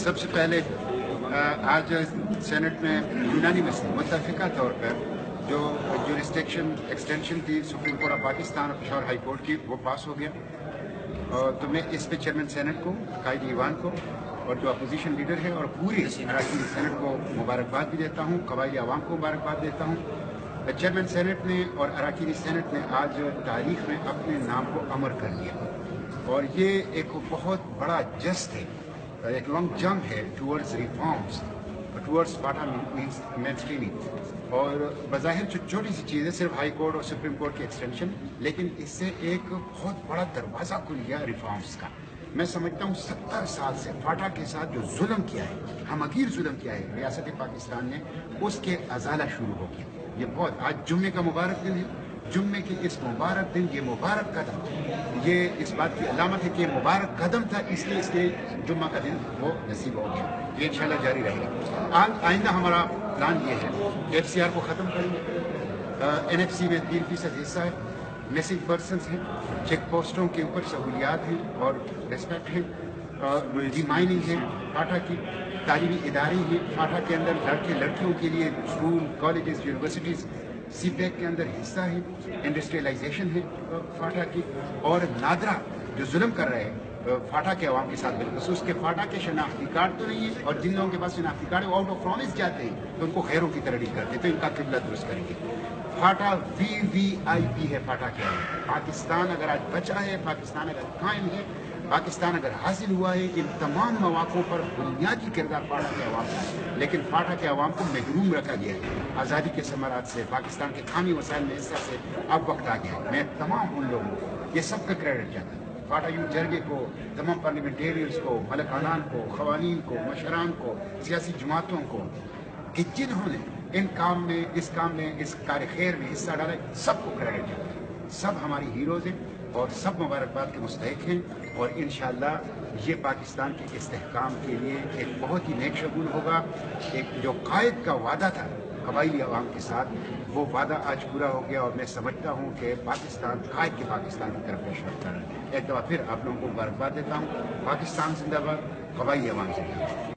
سب سے پہلے آج سینٹ میں یونانی میں سے متفقہ طور پر جو جورسڈکشن ایکسٹینشن تھی سپریم کورٹ آف پاکستان اور پشاور ہائی کورٹ کی وہ پاس ہو گیا. تو میں اس پہ چیئرمین سینٹ کو قائد ایوان کو اور جو اپوزیشن لیڈر ہے اور پوری اراکین سینٹ کو مبارکباد بھی دیتا ہوں, قبائلی عوام کو مبارکباد دیتا ہوں. چیئرمین سینٹ نے اور اراکین سینٹ نے آج تاریخ میں اپنے نام کو امر کر دیا اور یہ ایک بہت بڑا جسٹ ہے, ایک لانگ جمپ ہے ٹورڈز ریفارمز, ٹورڈز فاٹا مینسٹریننگ. اور بظاہر جو چھوٹی سی چیز ہے صرف ہائی کورٹ اور سپریم کورٹ کی ایکسٹینشن, لیکن اس سے ایک بہت بڑا دروازہ کھل گیا ریفارمز کا. میں سمجھتا ہوں 70 سال سے فاٹا کے ساتھ جو ظلم کیا ہے, ہمگیر ظلم کیا ہے ریاست پاکستان نے, اس کے ازالہ شروع ہو گیا. یہ بہت آج جمعے کا مبارک دن ہے. جمعے کے اس مبارک دن یہ مبارک قدم, یہ اس بات کی علامت ہے کہ یہ مبارک قدم تھا, اس لیے اس کے جمعہ کا دن وہ نصیب ہو گیا. یہ انشاءاللہ جاری رہے گا. آئندہ ہمارا پلان یہ ہے کہ FCR کو ختم کریں گے. NFC میں 3% حصہ ہے, مسنگ پرسنس ہیں, چیک پوسٹوں کے اوپر سہولیات ہیں اور ریسپیکٹ ہیں, ڈی مائننگ ہے, فاٹا کی تعلیمی ادارے ہیں, فاٹا کے اندر لڑکے لڑکیوں کے لیے اسکول کالجز یونیورسٹیز سی پیک کے اندر حصہ ہے, انڈسٹریلائزیشن ہے فاٹا کی. اور نادرا جو ظلم کر رہے ہیں فاٹا کے عوام کے ساتھ بالخصوص کے فاٹا کے شناختی کارڈ تو نہیں ہے, اور جن لوگوں کے پاس شناختی کارڈ ہے وہ آؤٹ آف پرومس جاتے ہیں تو ان کو خیروں کی طرح ڈیل کرتے ہیں, تو ان کا قبلہ درست کریں گے. فاٹا VVIP ہے فاٹا کے عوام. پاکستان اگر آج بچا ہے, پاکستان اگر قائم ہے, پاکستان اگر حاصل ہوا ہے, ان تمام مواقعوں پر بنیادی کردار فاٹا کے عوام کا ہے. لیکن فاٹا کے عوام کو محروم رکھا گیا ہے آزادی کے ثمرات سے, پاکستان کے قومی وسائل میں حصہ سے. اب وقت آ گیا ہے, میں تمام ان لوگوں کو یہ سب کا کریڈٹ چاہتا ہوں, فاٹا یوتھ جرگے کو, تمام پارلیمنٹیرینز کو, ملکانان کو, خوانین کو, مشران کو, سیاسی جماعتوں کو, کہ جنہوں نے ان کام میں اس کار خیر میں حصہ ڈالا, سب کو کریڈٹ چاہتا ہوں. سب ہماری ہیروز ہیں اور سب مبارکباد کے مستحق ہیں, اور انشاءاللہ یہ پاکستان کے استحکام کے لیے ایک بہت ہی نیک شگون ہوگا. ایک جو قائد کا وعدہ تھا قبائلی عوام کے ساتھ, وہ وعدہ آج پورا ہو گیا, اور میں سمجھتا ہوں کہ پاکستان قائد کے پاکستان کی طرف پیش رفت کر رہا ہے. ایک دفعہ پھر آپ لوگوں کو مبارکباد دیتا ہوں. پاکستان زندہ باد, قبائلی عوام زندہ باد.